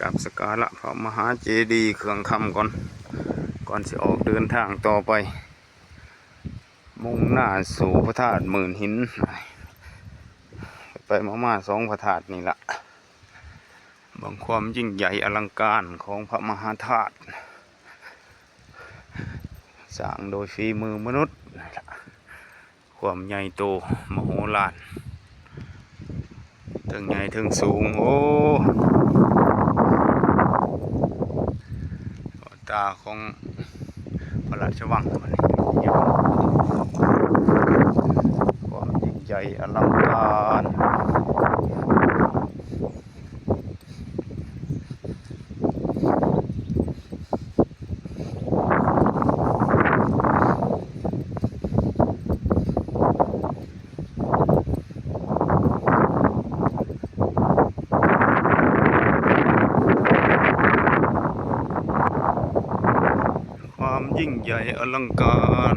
กราบสักการะพระมหาเจดีย์เครื่องคำก่อนสิออกเดินทางต่อไปมุ่งหน้าสู่พระธาตุหมื่นหินไปมา2พระธาตุนี่ละบางความยิ่งใหญ่อลังการของพระมหาธาตุสร้างโดยฝีมือมนุษย์ความใหญ่โตมโหฬารถึงใหญ่ถึงสูงโอ้ตาของพระราชวังความยิ่งใหญ่อลังการยิ่งใหญ่อลังการ